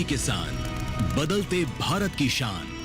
किसान, बदलते भारत की शान।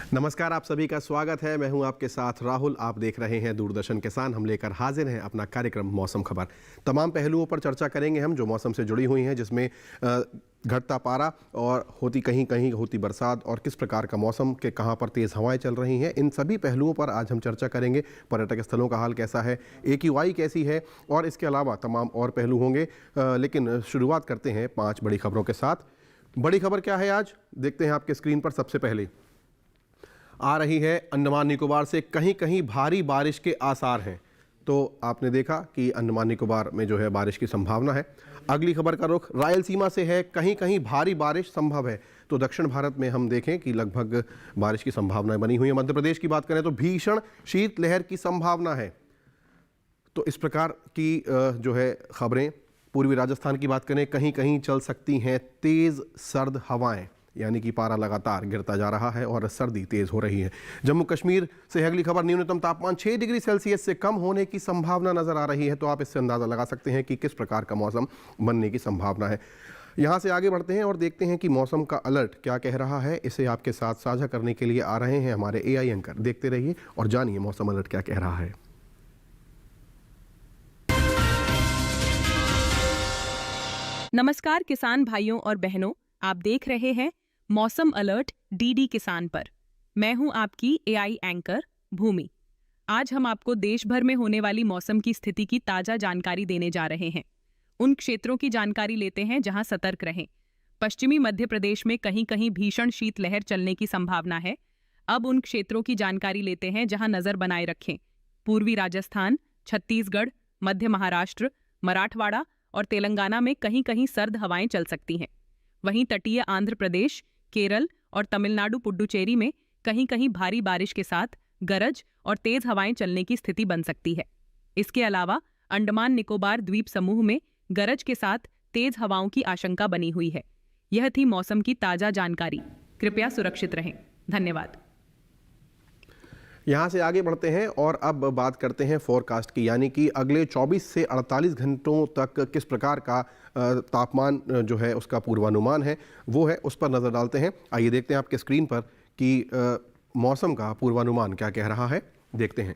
नमस्कार, आप सभी का स्वागत है। मैं हूं आपके साथ राहुल। आप देख रहे हैं दूरदर्शन किसान। हम लेकर हाजिर हैं अपना कार्यक्रम मौसम खबर। तमाम पहलुओं पर चर्चा करेंगे हम जो मौसम से जुड़ी हुई हैं, जिसमें घटता पारा और होती कहीं कहीं होती बरसात और किस प्रकार का मौसम के कहां पर तेज़ हवाएं चल रही हैं। इन सभी पहलुओं पर आज हम चर्चा करेंगे। पर्यटक स्थलों का हाल कैसा है, AQI कैसी है और इसके अलावा तमाम और पहलू होंगे। लेकिन शुरुआत करते हैं 5 बड़ी खबरों के साथ। बड़ी खबर क्या है आज, देखते हैं आपके स्क्रीन पर। सबसे पहले आ रही है अंडमान निकोबार से कहीं कहीं भारी बारिश के आसार हैं। तो आपने देखा कि अंडमान निकोबार में जो है बारिश की संभावना है। अगली खबर का रुख रायलसीमा से है, कहीं कहीं भारी बारिश संभव है। तो दक्षिण भारत में हम देखें कि लगभग बारिश की संभावनाएं बनी हुई है। मध्य प्रदेश की बात करें तो भीषण शीतलहर की संभावना है। तो इस प्रकार की जो है खबरें। पूर्वी राजस्थान की बात करें, कहीं कहीं चल सकती हैं तेज सर्द हवाएं, यानी कि पारा लगातार गिरता जा रहा है और सर्दी तेज हो रही है। जम्मू कश्मीर से अगली खबर, न्यूनतम तापमान 6 डिग्री सेल्सियस से कम होने की संभावना नजर आ रही है। तो आप इससे अंदाजा लगा सकते हैं कि किस प्रकार का मौसम बनने की संभावना है। यहाँ से आगे बढ़ते हैं और देखते हैं कि मौसम का अलर्ट क्या कह रहा है। इसे आपके साथ साझा करने के लिए आ रहे हैं हमारे AI एंकर। देखते रहिए और जानिए मौसम अलर्ट क्या कह रहा है। नमस्कार किसान भाइयों और बहनों, आप देख रहे हैं मौसम अलर्ट DD किसान पर। मैं हूं आपकी AI एंकर भूमि। आज हम आपको देश भर में होने वाली मौसम की स्थिति की ताजा जानकारी देने जा रहे हैं। उन क्षेत्रों की जानकारी लेते हैं जहां सतर्क रहें। पश्चिमी मध्य प्रदेश में कहीं कहीं भीषण शीतलहर चलने की संभावना है। अब उन क्षेत्रों की जानकारी लेते हैं जहां नजर बनाए रखें। पूर्वी राजस्थान, छत्तीसगढ़, मध्य महाराष्ट्र, मराठवाड़ा और तेलंगाना में कहीं कहीं सर्द हवाएं चल सकती हैं। वहीं तटीय आंध्र प्रदेश, केरल और तमिलनाडु पुडुचेरी में कहीं कहीं भारी बारिश के साथ गरज और तेज हवाएं चलने की स्थिति बन सकती है। इसके अलावा अंडमान निकोबार द्वीप समूह में गरज के साथ तेज हवाओं की आशंका बनी हुई है। यह थी मौसम की ताजा जानकारी। कृपया सुरक्षित रहें। धन्यवाद। यहाँ से आगे बढ़ते हैं और अब बात करते हैं फोरकास्ट की, यानी कि अगले 24 से 48 घंटों तक किस प्रकार का तापमान जो है उसका पूर्वानुमान है, वो है, उस पर नज़र डालते हैं। आइए देखते हैं आपके स्क्रीन पर कि मौसम का पूर्वानुमान क्या कह रहा है। देखते हैं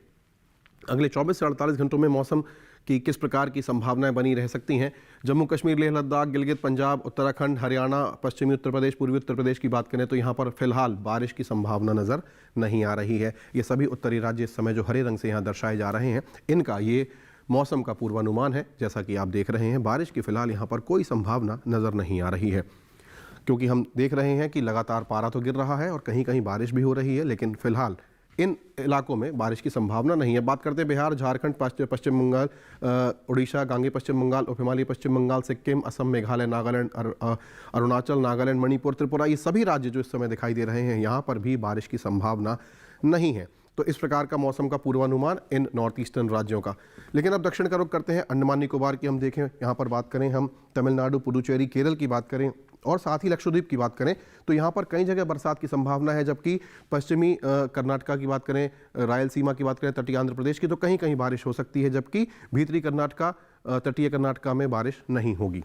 अगले 24 से 48 घंटों में मौसम की किस प्रकार की संभावनाएं बनी रह सकती हैं। जम्मू कश्मीर, लेह लद्दाख, गिलगित पंजाब, उत्तराखंड, हरियाणा, पश्चिमी उत्तर प्रदेश, पूर्वी उत्तर प्रदेश की बात करें तो यहाँ पर फिलहाल बारिश की संभावना नज़र नहीं आ रही है। ये सभी उत्तरी राज्य इस समय जो हरे रंग से यहाँ दर्शाए जा रहे हैं, इनका ये मौसम का पूर्वानुमान है। जैसा कि आप देख रहे हैं, बारिश की फिलहाल यहाँ पर कोई संभावना नज़र नहीं आ रही है, क्योंकि हम देख रहे हैं कि लगातार पारा तो गिर रहा है और कहीं कहीं बारिश भी हो रही है, लेकिन फिलहाल इन इलाकों में बारिश की संभावना नहीं है। बात करते हैं बिहार, झारखंड, पश्चिम बंगाल, उड़ीसा, गांगे पश्चिम बंगाल, उप हिमालय पश्चिम बंगाल, सिक्किम, असम, मेघालय, नागालैंड, अरुणाचल, नागालैंड, मणिपुर, त्रिपुरा, ये सभी राज्य जो इस समय दिखाई दे रहे हैं, यहाँ पर भी बारिश की संभावना नहीं है। तो इस प्रकार का मौसम का पूर्वानुमान इन नॉर्थ ईस्टर्न राज्यों का। लेकिन अब दक्षिण का रुख करते हैं। अंडमान निकोबार की हम देखें, यहाँ पर बात करें हम, तमिलनाडु, पुडुचेरी, केरल की बात करें और साथ ही लक्षद्वीप की बात करें तो यहाँ पर कई जगह बरसात की संभावना है। जबकि पश्चिमी कर्नाटका की बात करें, रायलसीमा की बात करें, तटीय आंध्र प्रदेश की, तो कहीं कहीं बारिश हो सकती है, जबकि भीतरी कर्नाटका, तटीय कर्नाटका में बारिश नहीं होगी।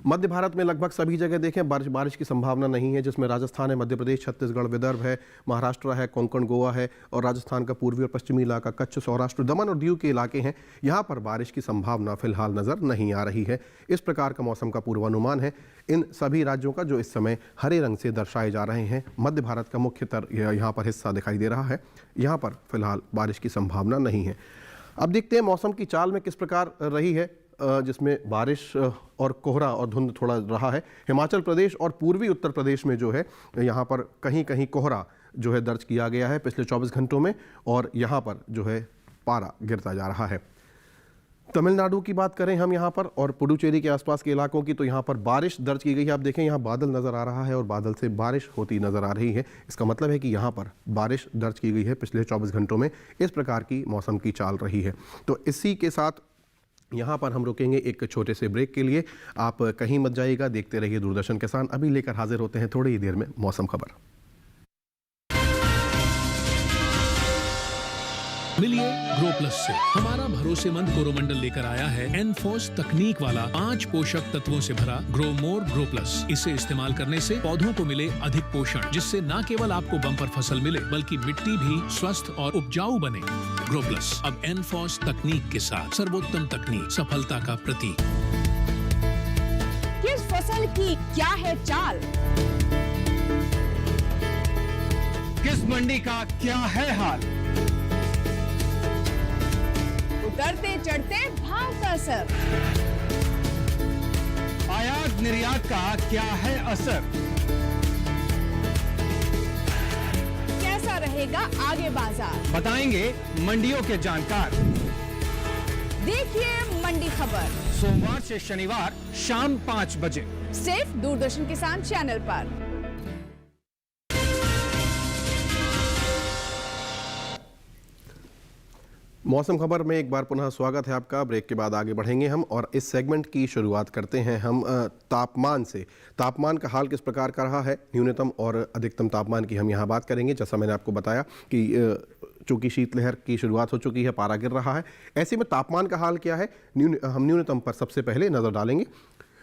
मध्य भारत में लगभग सभी जगह देखें बारिश की संभावना नहीं है, जिसमें राजस्थान है, मध्य प्रदेश, छत्तीसगढ़, विदर्भ है, महाराष्ट्र है, कोंकण, गोवा है और राजस्थान का पूर्वी और पश्चिमी इलाका, कच्छ, सौराष्ट्र, दमन और दीव के इलाके हैं। यहाँ पर बारिश की संभावना फिलहाल नज़र नहीं आ रही है। इस प्रकार का मौसम का पूर्वानुमान है इन सभी राज्यों का जो इस समय हरे रंग से दर्शाए जा रहे हैं। मध्य भारत का मुख्यतर यहाँ पर हिस्सा दिखाई दे रहा है, यहाँ पर फिलहाल बारिश की संभावना नहीं है। अब देखते हैं मौसम की चाल में किस प्रकार रही है, जिसमें बारिश और कोहरा और धुंध थोड़ा रहा है। हिमाचल प्रदेश और पूर्वी उत्तर प्रदेश में जो है यहाँ पर कहीं कहीं कोहरा जो है दर्ज किया गया है पिछले 24 घंटों में और यहाँ पर जो है पारा गिरता जा रहा है। तमिलनाडु की बात करें हम यहाँ पर और पुडुचेरी के आसपास के इलाकों की, तो यहाँ पर बारिश दर्ज की गई है। आप देखें यहाँ बादल नज़र आ रहा है और बादल से बारिश होती नज़र आ रही है। इसका मतलब है कि यहाँ पर बारिश दर्ज की गई है पिछले 24 घंटों में। इस प्रकार की मौसम की चाल रही है। तो इसी के साथ यहाँ पर हम रुकेंगे एक छोटे से ब्रेक के लिए। आप कहीं मत जाइएगा, देखते रहिए दूरदर्शन किसान। अभी लेकर हाजिर होते हैं थोड़ी ही देर में मौसम खबर। मिलिए ग्रो प्लस से। हमारा भरोसेमंद कोरोमंडल लेकर आया है एनफोर्स तकनीक वाला 5 पोषक तत्वों से भरा ग्रो मोर ग्रो प्लस। इसे इस्तेमाल करने से पौधों को मिले अधिक पोषण, जिससे न केवल आपको बम्पर फसल मिले बल्कि मिट्टी भी स्वस्थ और उपजाऊ बने। ग्रो प्लस अब एनफोर्स तकनीक के साथ, सर्वोत्तम तकनीक, सफलता का प्रतीक। किस फसल की क्या है चाल, किस मंडी का क्या है हाल, उतरते चढ़ते भाव का असर, आयात निर्यात का क्या है असर, कैसा रहेगा आगे बाजार, बताएंगे मंडियों के जानकार। देखिए मंडी खबर सोमवार से शनिवार शाम 5 बजे सिर्फ दूरदर्शन किसान चैनल पर। मौसम खबर में एक बार पुनः स्वागत है आपका। ब्रेक के बाद आगे बढ़ेंगे हम और इस सेगमेंट की शुरुआत करते हैं हम तापमान से। तापमान का हाल किस प्रकार का रहा है, न्यूनतम और अधिकतम तापमान की हम यहाँ बात करेंगे। जैसा मैंने आपको बताया कि चूंकि शीतलहर की शुरुआत हो चुकी है, पारा गिर रहा है, ऐसे में तापमान का हाल क्या है, हम न्यूनतम पर सबसे पहले नज़र डालेंगे।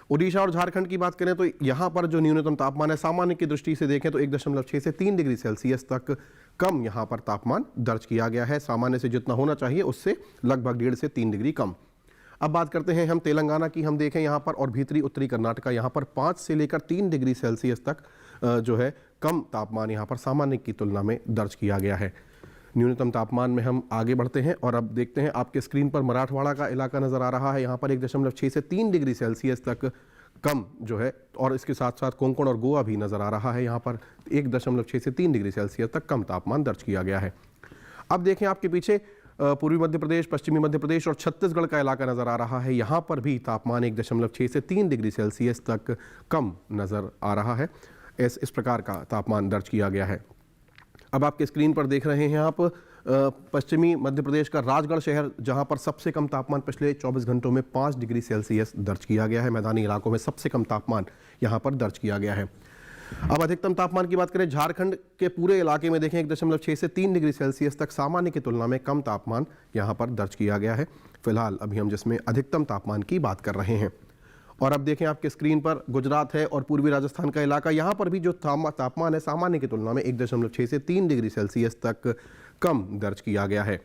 उड़ीसा और झारखंड की बात करें तो यहाँ पर जो न्यूनतम तापमान है, सामान्य की दृष्टि से देखें तो 1.6 से 3 डिग्री सेल्सियस तक कम यहाँ पर तापमान दर्ज किया गया है। सामान्य से जितना होना चाहिए उससे लगभग 1.5 से 3 डिग्री कम। अब बात करते हैं हम तेलंगाना की। हम देखें यहाँ पर और भीतरी उत्तरी कर्नाटका, यहाँ पर 5 से लेकर 3 डिग्री सेल्सियस तक जो है कम तापमान यहाँ पर सामान्य की तुलना में दर्ज किया गया है। न्यूनतम तापमान में हम आगे बढ़ते हैं और अब देखते हैं आपके स्क्रीन पर मराठवाड़ा का इलाका नज़र आ रहा है। यहाँ पर 1.6 से 3 डिग्री सेल्सियस तक कम जो है, और इसके साथ साथ कोंकण और गोवा भी नज़र आ रहा है। यहाँ पर 1.6 से 3 डिग्री सेल्सियस तक कम तापमान दर्ज किया गया है। अब देखें आपके पीछे पूर्वी मध्य प्रदेश, पश्चिमी मध्य प्रदेश और छत्तीसगढ़ का इलाका नज़र आ रहा है। यहाँ पर भी तापमान 1.6 से 3 डिग्री सेल्सियस तक कम नज़र आ रहा है। इस प्रकार का तापमान दर्ज किया गया है। अब आपके स्क्रीन पर देख रहे हैं आप पश्चिमी मध्य प्रदेश का राजगढ़ शहर, जहां पर सबसे कम तापमान पिछले 24 घंटों में 5 डिग्री सेल्सियस दर्ज किया गया है। मैदानी इलाकों में सबसे कम तापमान यहां पर दर्ज किया गया है। अब अधिकतम तापमान की बात करें, झारखंड के पूरे इलाके में देखें 1.6 से 3 डिग्री सेल्सियस तक सामान्य की तुलना में कम तापमान यहां पर दर्ज किया गया है। फिलहाल अभी हम जिसमें अधिकतम तापमान की बात कर रहे हैं। और अब देखें आपके स्क्रीन पर गुजरात है और पूर्वी राजस्थान का इलाका, यहाँ पर भी जो तापमान है सामान्य की तुलना में 1.6 से 3 डिग्री सेल्सियस तक कम दर्ज किया गया है।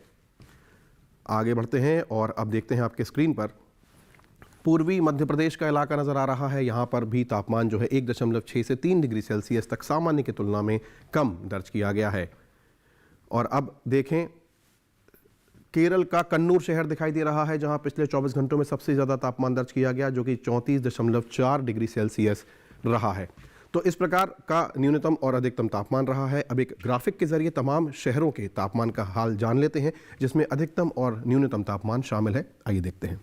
आगे बढ़ते हैं और अब देखते हैं आपके स्क्रीन पर पूर्वी मध्य प्रदेश का इलाका नज़र आ रहा है। यहाँ पर भी तापमान जो है 1.6 से 3 डिग्री सेल्सियस तक सामान्य की तुलना में कम दर्ज किया गया है। और अब देखें केरल का कन्नूर शहर दिखाई दे रहा है, जहां पिछले 24 घंटों में सबसे ज़्यादा तापमान दर्ज किया गया, जो कि 34.4 डिग्री सेल्सियस रहा है। तो इस प्रकार का न्यूनतम और अधिकतम तापमान रहा है। अब एक ग्राफिक के जरिए तमाम शहरों के तापमान का हाल जान लेते हैं, जिसमें अधिकतम और न्यूनतम तापमान शामिल है। आइए देखते हैं।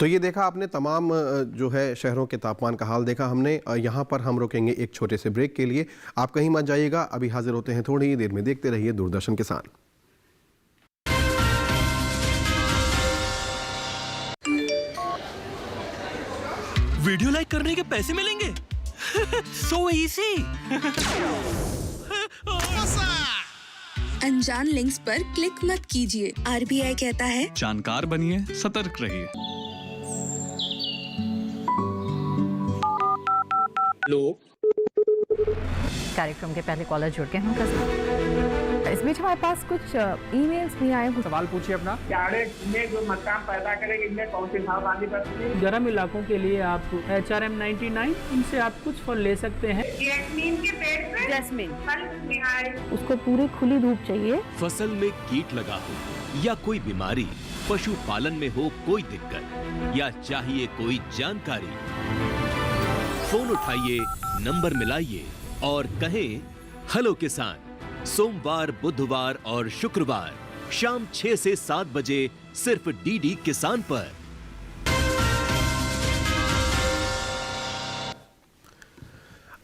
तो ये देखा आपने तमाम जो है शहरों के तापमान का हाल देखा हमने। यहाँ पर हम रुकेंगे एक छोटे से ब्रेक के लिए। आप कहीं मत जाइएगा, अभी हाजिर होते हैं थोड़ी ही देर में। देखते रहिए दूरदर्शन किसान। वीडियो लाइक करने के पैसे मिलेंगे? So easy. अनजान लिंक्स पर क्लिक मत कीजिए। RBI कहता है जानकार बनिए, सतर्क रहिए। कार्यक्रम के पहले कॉलर जुड़ गए हैं उनका साथ। इस बीच हमारे पास कुछ ईमेल्स भी आए हैं। सवाल पूछिए अपना। में जो मकान पैदा करेगी इनमें कौन सी सावधानी बरतनी है? गर्म इलाकों के लिए आप HRM 99 इनसे आप कुछ फल ले सकते हैं। जैस्मीन के पेड़ पे जैस्मीन फल निहार। उसको पूरी खुली धूप चाहिए। फसल में कीट लगा हो या कोई बीमारी, पशुपालन में हो कोई दिक्कत या चाहिए कोई जानकारी, फोन उठाइए, नंबर मिलाइए और कहें हेलो किसान। सोमवार, बुधवार और शुक्रवार शाम 6 से 7 बजे सिर्फ डीडी किसान पर।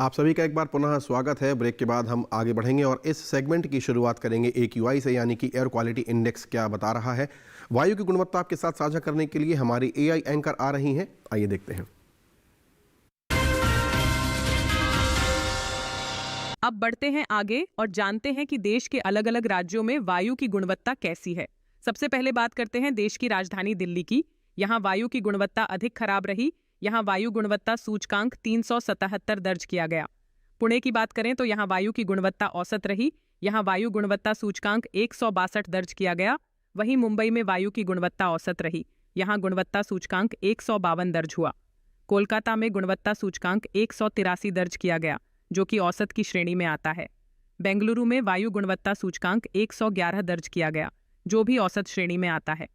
आप सभी का एक बार पुनः स्वागत है। ब्रेक के बाद हम आगे बढ़ेंगे और इस सेगमेंट की शुरुआत करेंगे AQI से, यानी कि एयर क्वालिटी इंडेक्स क्या बता रहा है। वायु की गुणवत्ता आपके साथ साझा करने के लिए हमारी AI एंकर आ रही हैं। आइए देखते हैं। अब बढ़ते हैं आगे और जानते हैं कि देश के अलग अलग राज्यों में वायु की गुणवत्ता कैसी है। सबसे पहले बात करते हैं देश की राजधानी दिल्ली की। यहाँ वायु की गुणवत्ता अधिक खराब रही। यहाँ वायु गुणवत्ता सूचकांक 377 दर्ज किया गया। पुणे की बात करें तो यहाँ वायु की गुणवत्ता औसत रही। यहाँ वायु गुणवत्ता सूचकांक 162 दर्ज किया गया। वहीं मुंबई में वायु की गुणवत्ता औसत रही। यहाँ गुणवत्ता सूचकांक 152 दर्ज हुआ। कोलकाता में गुणवत्ता सूचकांक 183 दर्ज किया गया, जो कि औसत की श्रेणी में आता है। बेंगलुरु में वायु गुणवत्ता सूचकांक 111 दर्ज किया गया, जो भी औसत श्रेणी में आता है।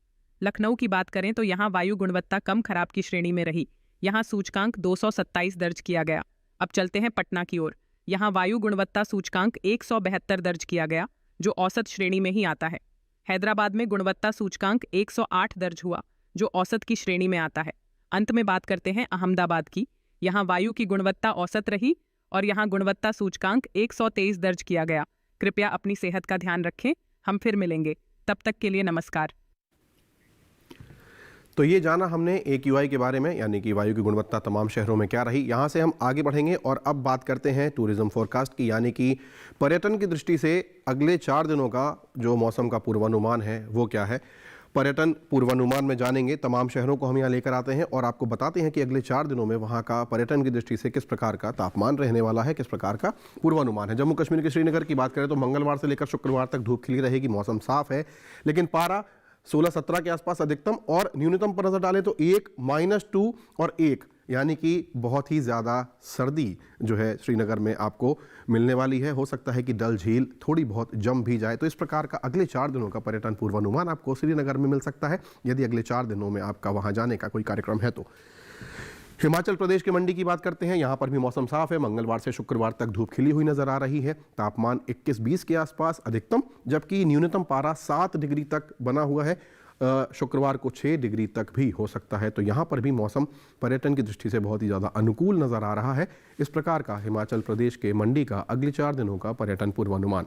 लखनऊ की बात करें तो यहाँ वायु गुणवत्ता कम खराब की श्रेणी में रही। यहाँ सूचकांक 227 दर्ज किया गया। अब चलते हैं पटना की ओर। यहाँ वायु गुणवत्ता सूचकांक 172 दर्ज किया गया, जो औसत श्रेणी में ही आता है। हैदराबाद में गुणवत्ता सूचकांक 108 दर्ज हुआ, जो औसत की श्रेणी में आता है। अंत में बात करते हैं अहमदाबाद की। यहाँ वायु की गुणवत्ता औसत रही और यहाँ गुणवत्ता सूचकांक 123 दर्ज किया गया। कृपया अपनी सेहत का ध्यान रखें। हम फिर मिलेंगे, तब तक के लिए नमस्कार। तो ये जाना हमने AQI के बारे में, यानी कि वायु की गुणवत्ता तमाम शहरों में क्या रही। यहाँ से हम आगे बढ़ेंगे और अब बात करते हैं टूरिज्म फोरकास्ट की, यानी कि पर्यटन की दृष्टि से अगले 4 दिनों का जो मौसम का पूर्वानुमान है वो क्या है। पर्यटन पूर्वानुमान में जानेंगे। तमाम शहरों को हम यहाँ लेकर आते हैं और आपको बताते हैं कि अगले 4 दिनों में वहाँ का पर्यटन की दृष्टि से किस प्रकार का तापमान रहने वाला है, किस प्रकार का पूर्वानुमान है। जम्मू कश्मीर के श्रीनगर की बात करें तो मंगलवार से लेकर शुक्रवार तक धूप खिली रहेगी, मौसम साफ है, लेकिन पारा 16-17 के आसपास अधिकतम और न्यूनतम पर नजर डालें तो 1, -2 और 1, यानी कि बहुत ही ज़्यादा सर्दी जो है श्रीनगर में आपको मिलने वाली है। हो सकता है कि डल झील थोड़ी बहुत जम भी जाए। तो इस प्रकार का अगले 4 दिनों का पर्यटन पूर्वानुमान आपको श्रीनगर में मिल सकता है, यदि अगले 4 दिनों में आपका वहाँ जाने का कोई कार्यक्रम है तो। हिमाचल प्रदेश के मंडी की बात करते हैं। यहाँ पर भी मौसम साफ है। मंगलवार से शुक्रवार तक धूप खिली हुई नजर आ रही है। तापमान 21-20 के आसपास अधिकतम, जबकि न्यूनतम पारा 7 डिग्री तक बना हुआ है। शुक्रवार को 6 डिग्री तक भी हो सकता है। तो यहाँ पर भी मौसम पर्यटन की दृष्टि से बहुत ही ज़्यादा अनुकूल नज़र आ रहा है। इस प्रकार का हिमाचल प्रदेश के मंडी का अगले 4 दिनों का पर्यटन पूर्वानुमान।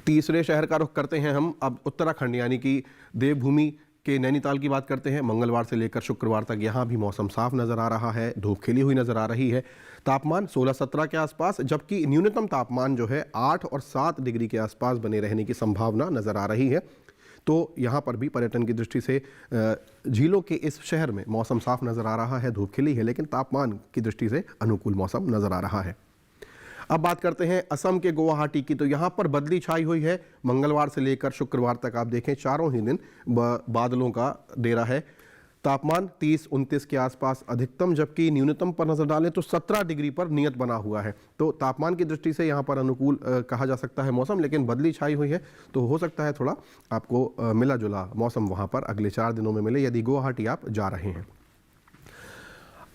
तीसरे शहर का रुख करते हैं हम अब उत्तराखंड, यानी कि देवभूमि के नैनीताल की बात करते हैं। मंगलवार से लेकर शुक्रवार तक यहाँ भी मौसम साफ नज़र आ रहा है, धूप खिली हुई नज़र आ रही है। तापमान 16-17 के आसपास, जबकि न्यूनतम तापमान जो है 8 और 7 डिग्री के आसपास बने रहने की संभावना नज़र आ रही है। तो यहाँ पर भी पर्यटन की दृष्टि से झीलों के इस शहर में मौसम साफ नज़र आ रहा है, धूप खिली है, लेकिन तापमान की दृष्टि से अनुकूल मौसम नज़र आ रहा है। अब बात करते हैं असम के गुवाहाटी की। तो यहाँ पर बदली छाई हुई है। मंगलवार से लेकर शुक्रवार तक आप देखें चारों ही दिन बादलों का डेरा है। तापमान 30-29 के आसपास अधिकतम, जबकि न्यूनतम पर नजर डालें तो 17 डिग्री पर नियत बना हुआ है। तो तापमान की दृष्टि से यहाँ पर अनुकूल कहा जा सकता है मौसम, लेकिन बदली छाई हुई है तो हो सकता है थोड़ा आपको मिला जुला मौसम वहाँ पर अगले 4 दिनों में मिले, यदि गुवाहाटी आप जा रहे हैं।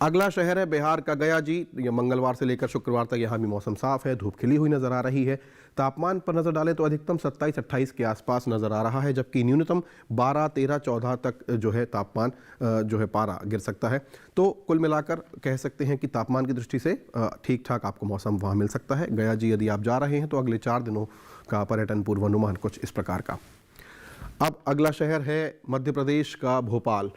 अगला शहर है बिहार का गया जी। मंगलवार से लेकर शुक्रवार तक यहाँ भी मौसम साफ है, धूप खिली हुई नज़र आ रही है। तापमान पर नज़र डालें तो अधिकतम 27-28 के आसपास नज़र आ रहा है, जबकि न्यूनतम 12, 13, 14 तक जो है तापमान जो है पारा गिर सकता है। तो कुल मिलाकर कह सकते हैं कि तापमान की दृष्टि से ठीक ठाक आपको मौसम वहाँ मिल सकता है। गया जी यदि आप जा रहे हैं तो अगले 4 दिनों का पर्यटन पूर्वानुमान कुछ इस प्रकार का। अब अगला शहर है मध्य प्रदेश का भोपाल।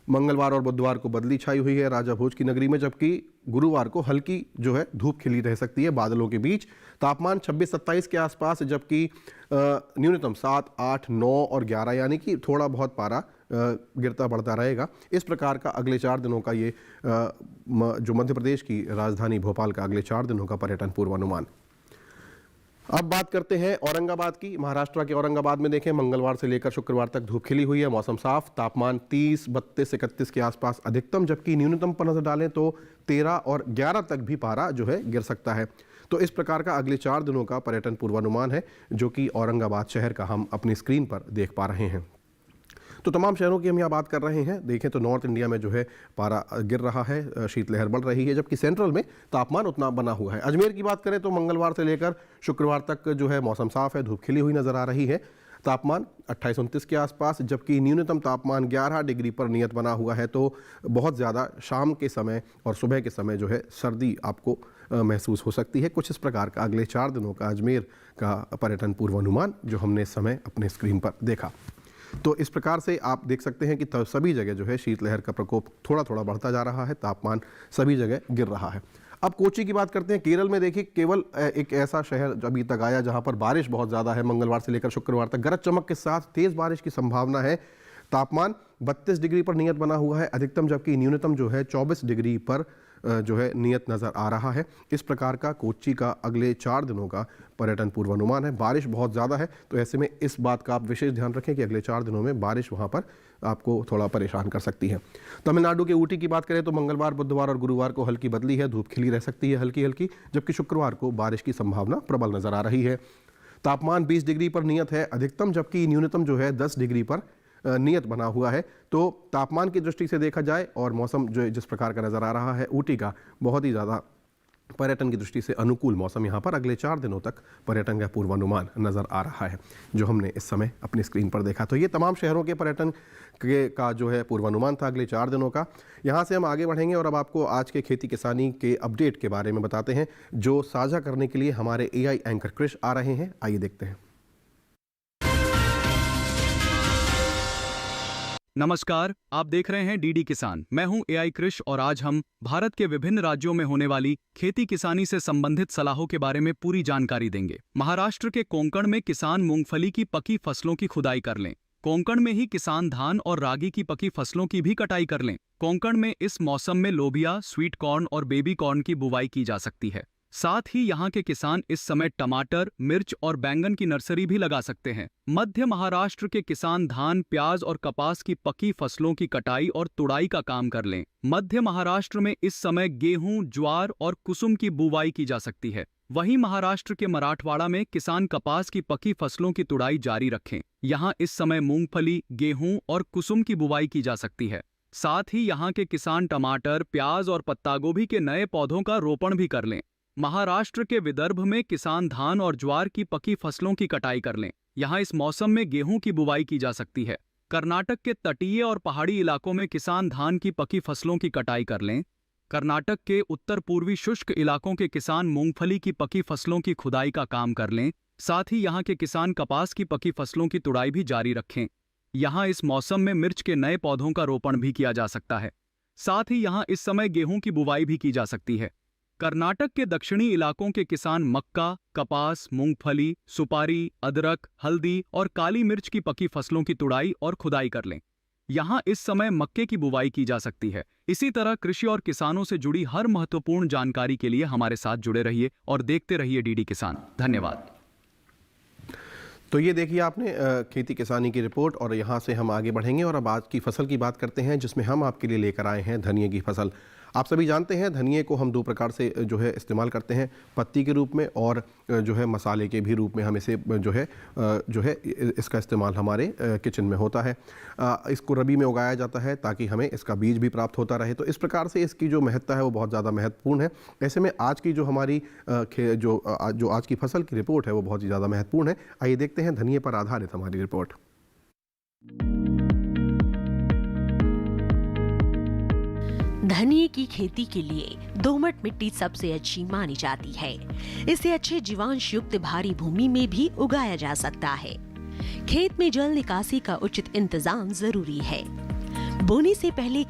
मंगलवार और बुधवार को बदली छाई हुई है राजा भोज की नगरी में, जबकि गुरुवार को हल्की जो है धूप खिली रह सकती है बादलों के बीच। तापमान 26-27 के आसपास, जबकि न्यूनतम 7, 8, 9 और 11 यानी कि थोड़ा बहुत पारा गिरता बढ़ता रहेगा। इस प्रकार का अगले 4 दिनों का ये जो मध्य प्रदेश की राजधानी भोपाल का अगले 4 दिनों का पर्यटन पूर्वानुमान। अब बात करते हैं औरंगाबाद की। महाराष्ट्र के औरंगाबाद में देखें, मंगलवार से लेकर शुक्रवार तक धूप खिली हुई है, मौसम साफ, तापमान 30, 32, 31 के आसपास अधिकतम, जबकि न्यूनतम पर नजर डालें तो 13 और 11 तक भी पारा जो है गिर सकता है। तो इस प्रकार का अगले 4 दिनों का पर्यटन पूर्वानुमान है, जो कि औरंगाबाद शहर का हम अपनी स्क्रीन पर देख पा रहे हैं। तो तमाम शहरों की हम यहाँ बात कर रहे हैं। देखें तो नॉर्थ इंडिया में जो है पारा गिर रहा है, शीतलहर बढ़ रही है, जबकि सेंट्रल में तापमान उतना बना हुआ है। अजमेर की बात करें तो मंगलवार से लेकर शुक्रवार तक जो है मौसम साफ है, धूप खिली हुई नज़र आ रही है, तापमान 28-29 के आसपास, जबकि न्यूनतम तापमान 11 डिग्री पर नियत बना हुआ है। तो बहुत ज़्यादा शाम के समय और सुबह के समय जो है सर्दी आपको महसूस हो सकती है। कुछ इस प्रकार का अगले 4 दिनों का अजमेर का पर्यटन पूर्वानुमान जो हमने इस समय अपने स्क्रीन पर देखा। तो इस प्रकार से आप देख सकते हैं कि सभी जगह जो है शीतलहर का प्रकोप थोड़ा थोड़ा बढ़ता जा रहा है, तापमान सभी जगह गिर रहा है। अब कोची की बात करते हैं। केरल में देखिए, केवल एक ऐसा शहर अभी तक आया जहां पर बारिश बहुत ज़्यादा है। मंगलवार से लेकर शुक्रवार तक गरज चमक के साथ तेज़ बारिश की संभावना है। तापमान 32 डिग्री पर नियत बना हुआ है अधिकतम, जबकि न्यूनतम जो है 24 डिग्री पर जो है नियत नज़र आ रहा है। इस प्रकार का कोच्चि का अगले 4 दिनों का पर्यटन पूर्वानुमान है। बारिश बहुत ज़्यादा है, तो ऐसे में इस बात का आप विशेष ध्यान रखें कि अगले 4 दिनों में बारिश वहाँ पर आपको थोड़ा परेशान कर सकती है। तमिलनाडु के ऊटी की बात करें तो मंगलवार, बुधवार और गुरुवार को हल्की बदली है, धूप खिली रह सकती है हल्की हल्की, जबकि शुक्रवार को बारिश की संभावना प्रबल नज़र आ रही है। तापमान 20 डिग्री पर नियत है अधिकतम, जबकि न्यूनतम जो है 10 डिग्री पर नियत बना हुआ है। तो तापमान की दृष्टि से देखा जाए और मौसम जो जिस प्रकार का नज़र आ रहा है, ऊटी का बहुत ही ज़्यादा पर्यटन की दृष्टि से अनुकूल मौसम यहाँ पर अगले 4 दिनों तक पर्यटन का पूर्वानुमान नज़र आ रहा है, जो हमने इस समय अपनी स्क्रीन पर देखा। तो ये तमाम शहरों के पर्यटन का जो है पूर्वानुमान था अगले 4 दिनों का। यहाँ से हम आगे बढ़ेंगे और अब आपको आज के खेती किसानी के अपडेट के बारे में बताते हैं, जो साझा करने के लिए हमारे AI एंकर कृष आ रहे हैं। आइए देखते हैं। नमस्कार, आप देख रहे हैं डीडी किसान। मैं हूं AI कृष और आज हम भारत के विभिन्न राज्यों में होने वाली खेती किसानी से संबंधित सलाहों के बारे में पूरी जानकारी देंगे। महाराष्ट्र के कोंकण में किसान मूंगफली की पकी फसलों की खुदाई कर लें। कोंकण में ही किसान धान और रागी की पकी फसलों की भी कटाई कर लें। कोंकण में इस मौसम में लोबिया, स्वीट कॉर्न और बेबी कॉर्न की बुवाई की जा सकती है। साथ ही यहाँ के किसान इस समय टमाटर, मिर्च और बैंगन की नर्सरी भी लगा सकते हैं। मध्य महाराष्ट्र के किसान धान, प्याज और कपास की पकी फसलों की कटाई और तुड़ाई का काम कर लें। मध्य महाराष्ट्र में इस समय गेहूं, ज्वार और कुसुम की बुवाई की जा सकती है। वहीं महाराष्ट्र के मराठवाड़ा में किसान कपास की पकी फसलों की तुड़ाई जारी रखें। यहाँ इस समय मूंगफली, गेहूं और कुसुम की बुवाई की जा सकती है। साथ ही यहाँ के किसान टमाटर, प्याज और पत्ता गोभी के नए पौधों का रोपण भी कर लें। महाराष्ट्र के विदर्भ में किसान धान और ज्वार की पकी फसलों की कटाई कर लें। यहाँ इस मौसम में गेहूं की बुवाई की जा सकती है। कर्नाटक के तटीय और पहाड़ी इलाकों में किसान धान की पकी फसलों की कटाई कर लें। कर्नाटक के उत्तर पूर्वी शुष्क इलाकों के किसान मूंगफली की पकी फसलों की खुदाई का काम कर लें। साथ ही यहाँ के किसान कपास की पकी फसलों की तुड़ाई भी जारी रखें। यहाँ इस मौसम में मिर्च के नए पौधों का रोपण भी किया जा सकता है। साथ ही यहाँ इस समय गेहूं की बुवाई भी की जा सकती है। कर्नाटक के दक्षिणी इलाकों के किसान मक्का, कपास, मूंगफली, सुपारी, अदरक, हल्दी और काली मिर्च की पकी फसलों की तुड़ाई और खुदाई कर लें। यहाँ इस समय मक्के की बुवाई की जा सकती है। इसी तरह कृषि और किसानों से जुड़ी हर महत्वपूर्ण जानकारी के लिए हमारे साथ जुड़े रहिए और देखते रहिए डीडी किसान। धन्यवाद। तो ये देखिए आपने खेती किसानी की रिपोर्ट, और यहाँ से हम आगे बढ़ेंगे और अब आज की फसल की बात करते हैं, जिसमें हम आपके लिए लेकर आए हैं धनिये की फसल। आप सभी जानते हैं धनिये को हम 2 प्रकार से जो है इस्तेमाल करते हैं, पत्ती के रूप में और जो है मसाले के भी रूप में हम इसे जो है इसका इस्तेमाल हमारे किचन में होता है। इसको रबी में उगाया जाता है ताकि हमें इसका बीज भी प्राप्त होता रहे। तो इस प्रकार से इसकी जो महत्ता है वो बहुत ज़्यादा महत्वपूर्ण है। ऐसे में आज की जो हमारी जो आज की फसल की रिपोर्ट है वो बहुत ही ज़्यादा महत्वपूर्ण है। आइए देखते हैं धनिये पर आधारित हमारी रिपोर्ट। धनिये की खेती के लिए दोमट मिट्टी सबसे अच्छी मानी जाती है। इसे अच्छे जीवांश युक्त भारी भूमि में भी उगाया जा सकता है। खेत में जल निकासी का उचित इंतजाम जरूरी है। बोने से पहले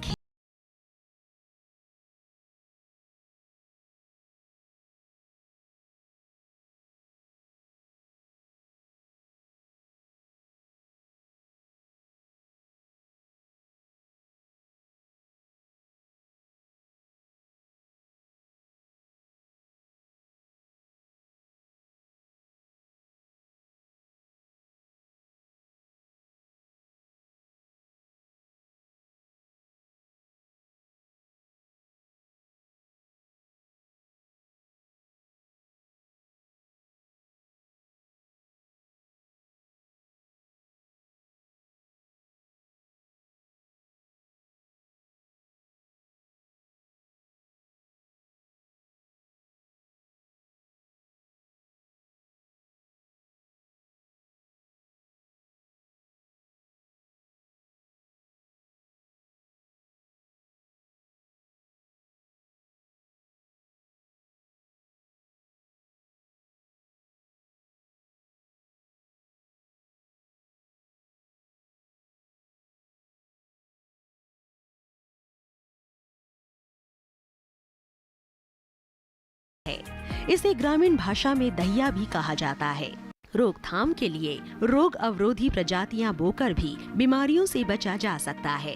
इसे ग्रामीण भाषा में दहिया भी कहा जाता है। रोकथाम के लिए रोग अवरोधी प्रजातियां बोकर भी बीमारियों से बचा जा सकता है।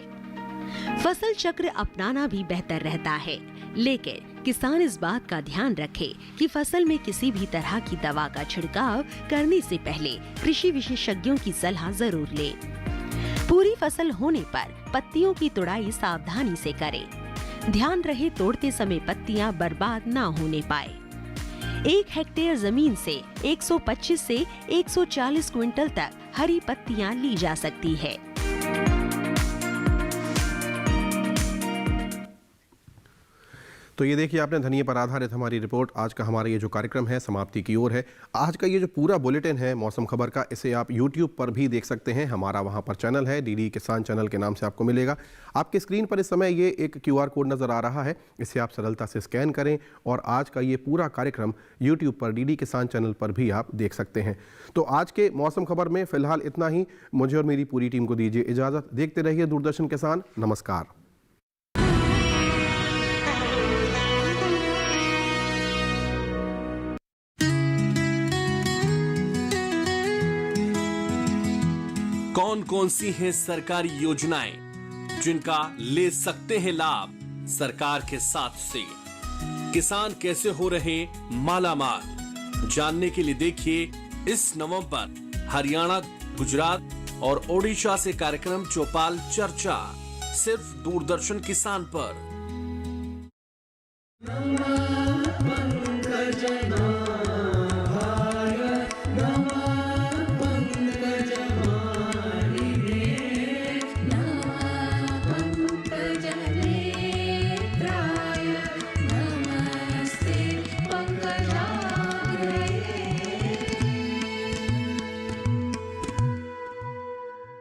फसल चक्र अपनाना भी बेहतर रहता है, लेकिन किसान इस बात का ध्यान रखे कि फसल में किसी भी तरह की दवा का छिड़काव करने से पहले कृषि विशेषज्ञों की सलाह जरूर ले। पूरी फसल होने पर पत्तियों की तुड़ाई सावधानी से करें। ध्यान रहे तोड़ते समय पत्तियां बर्बाद ना होने पाए। 1 हेक्टेयर जमीन से 125 से 140 क्विंटल तक हरी पत्तियां ली जा सकती है। तो ये देखिए आपने धनिया पर आधारित हमारी रिपोर्ट। आज का हमारा ये जो कार्यक्रम है समाप्ति की ओर है। आज का ये जो पूरा बुलेटिन है मौसम खबर का, इसे आप YouTube पर भी देख सकते हैं। हमारा वहाँ पर चैनल है, डीडी किसान चैनल के नाम से आपको मिलेगा। आपके स्क्रीन पर इस समय ये एक QR कोड नज़र आ रहा है, इसे आप सरलता से स्कैन करें और आज का ये पूरा कार्यक्रम YouTube पर डीडी किसान चैनल पर भी आप देख सकते हैं। तो आज के मौसम खबर में फ़िलहाल इतना ही। मुझे और मेरी पूरी टीम को दीजिए इजाज़त। देखते रहिए दूरदर्शन किसान। नमस्कार। कौन कौन सी हैं सरकारी योजनाएं जिनका ले सकते हैं लाभ सरकार के साथ से? किसान कैसे हो रहे मालामाल? जानने के लिए देखिए इस नवंबर हरियाणा, गुजरात और ओडिशा से कार्यक्रम चौपाल चर्चा, सिर्फ दूरदर्शन किसान पर।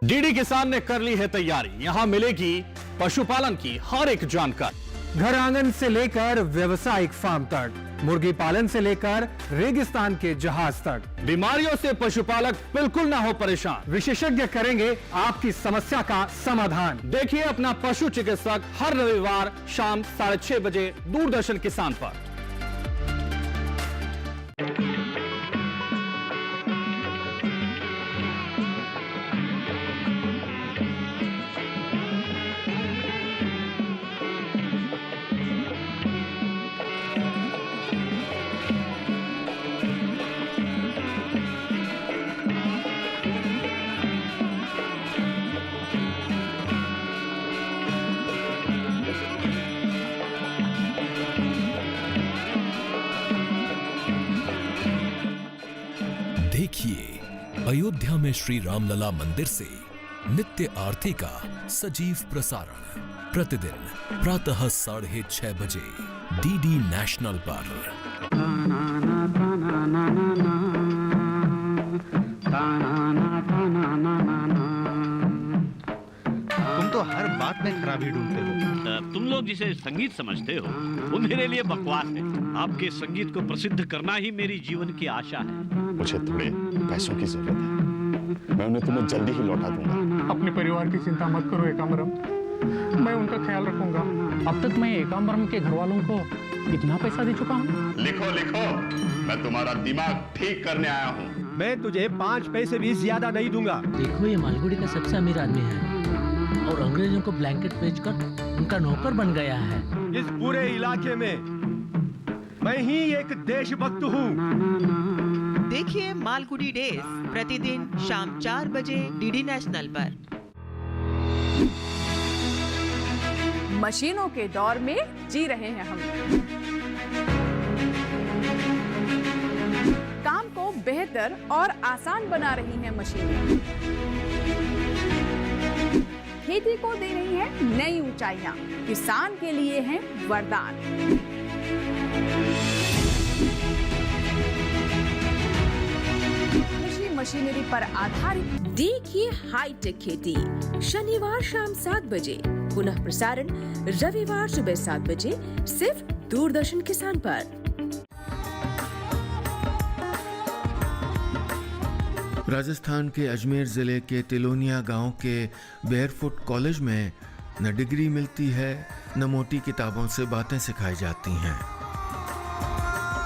डीडी किसान ने कर ली है तैयारी। यहाँ मिलेगी पशुपालन की हर एक जानकारी, घर आंगन से लेकर व्यावसायिक फार्म तक, मुर्गी पालन से लेकर रेगिस्तान के जहाज तक। बीमारियों से पशुपालक बिल्कुल ना हो परेशान, विशेषज्ञ करेंगे आपकी समस्या का समाधान। देखिए अपना पशु चिकित्सक हर रविवार शाम 6:30 बजे दूरदर्शन किसान पर। देखिए अयोध्या में श्री रामलला मंदिर से नित्य आरती का सजीव प्रसारण प्रतिदिन प्रातः 6:30 बजे डीडी नेशनल पर। तुम तो हर बात में खराबी ढूंढते हो। तुम लोग जिसे संगीत समझते हो वो मेरे लिए बकवास है। आपके संगीत को प्रसिद्ध करना ही मेरी जीवन की आशा है। मुझे थोड़े पैसों की जरूरत है, मैं उन्हें तुम्हें जल्दी ही लौटा दूंगा। अपने परिवार की चिंता मत करो एकाम्बरम, मैं उनका ख्याल रखूंगा। अब तक मैं एकाम्बरम के घर वालों को कितना पैसा दे चुका हूँ? लिखो लिखो, मैं तुम्हारा दिमाग ठीक करने आया हूँ। मैं तुझे 5 पैसे भी ज्यादा नहीं दूंगा। देखो, ये मालगुड़ी का सबसे अमीर आदमी है और अंग्रेजों को ब्लैंकेट बेचकर उनका नौकर बन गया है। इस पूरे इलाके में मैं ही एक देशभक्त हूँ। देखिए मालगुडी डेज प्रतिदिन शाम 4 बजे डीडी नेशनल पर। मशीनों के दौर में जी रहे हैं हम। काम को बेहतर और आसान बना रही हैं मशीनें। खेती को दे रही है नई ऊंचाइयां, किसान के लिए है वरदान। कृषि मशीनरी पर आधारित देखिए हाईटेक खेती शनिवार शाम 7 बजे, पुनः प्रसारण रविवार सुबह 7 बजे, सिर्फ दूरदर्शन किसान पर। राजस्थान के अजमेर ज़िले के तिलोनिया गांव के बेयरफुट कॉलेज में न डिग्री मिलती है, न मोटी किताबों से बातें सिखाई जाती हैं।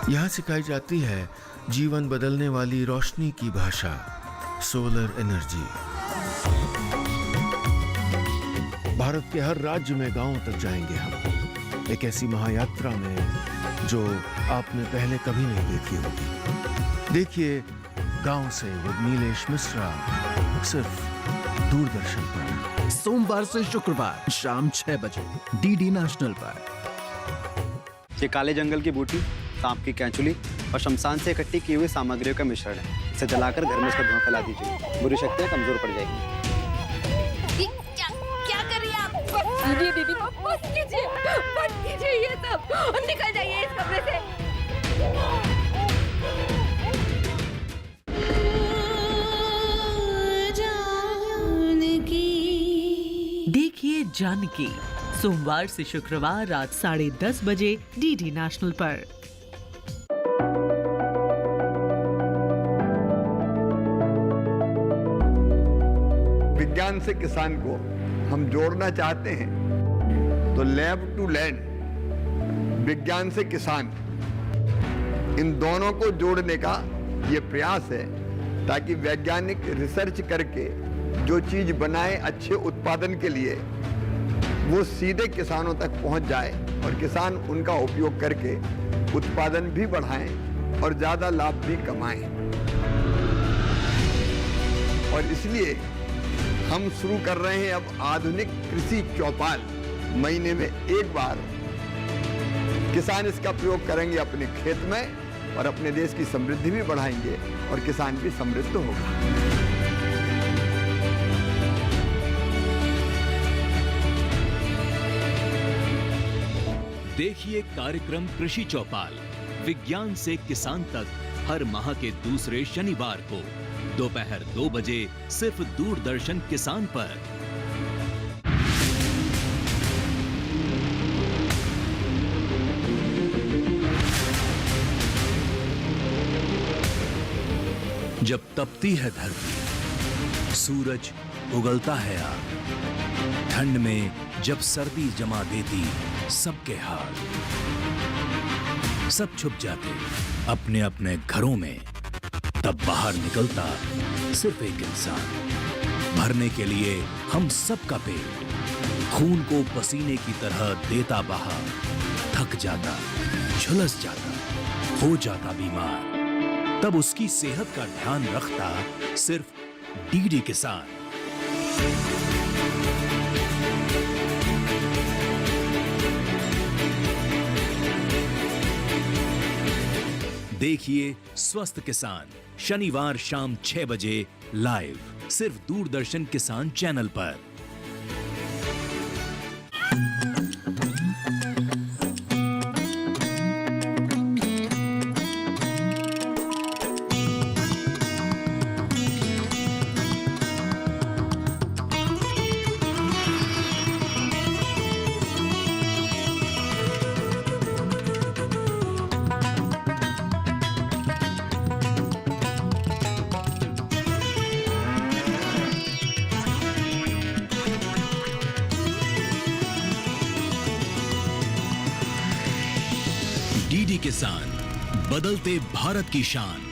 यहाँ सिखाई जाती है जीवन बदलने वाली रोशनी की भाषा, सोलर एनर्जी। भारत के हर राज्य में गांवों तक जाएंगे हम, एक ऐसी महायात्रा में जो आपने पहले कभी नहीं देखी होगी। देखिए गांव से विद नीलेश मिश्रा, सिर्फ दूरदर्शन पर, सोमवार से शुक्रवार शाम 6 बजे डीडी नेशनल पर। ये काले जंगल की बूटी, सांप की कैंचुली और शमशान से इकट्ठी की हुई सामग्रियों का मिश्रण है। इसे जलाकर घर में इसका धुआं फैला दीजिए, बुरी शक्तियां कमजोर पड़ जाएगी। क्या कर रही हैं आप? दीदी मत कीजिए ये सब, निकल जाइए इस कमरे से। देखिए जानकी सोमवार से शुक्रवार रात 10:30 बजे डीडी नेशनल पर। विज्ञान से किसान को हम जोड़ना चाहते हैं तो लैब टू लैंड, विज्ञान से किसान, इन दोनों को जोड़ने का ये प्रयास है ताकि वैज्ञानिक रिसर्च करके जो चीज बनाए अच्छे उत्पादन के लिए, वो सीधे किसानों तक पहुंच जाए और किसान उनका उपयोग करके उत्पादन भी बढ़ाएं और ज्यादा लाभ भी कमाएं। और इसलिए हम शुरू कर रहे हैं अब आधुनिक कृषि चौपाल। महीने में एक बार किसान इसका प्रयोग करेंगे अपने खेत में और अपने देश की समृद्धि भी बढ़ाएंगे और किसान भी समृद्ध होगा। देखिए कार्यक्रम कृषि चौपाल, विज्ञान से किसान तक, हर माह के दूसरे शनिवार को दोपहर 2 बजे, सिर्फ दूरदर्शन किसान पर। जब तपती है धरती, सूरज उगलता है आग, ठंड में जब सर्दी जमा देती सबके हाल, सब छुप जाते अपने अपने घरों में, तब बाहर निकलता सिर्फ एक इंसान, भरने के लिए हम सबका पेट, खून को पसीने की तरह देता बहा, थक जाता, झुलस जाता, हो जाता बीमार, तब उसकी सेहत का ध्यान रखता सिर्फ डीडी किसान। देखिए स्वस्थ किसान शनिवार शाम 6 बजे लाइव, सिर्फ दूरदर्शन किसान चैनल पर। किसान, बदलते भारत की शान।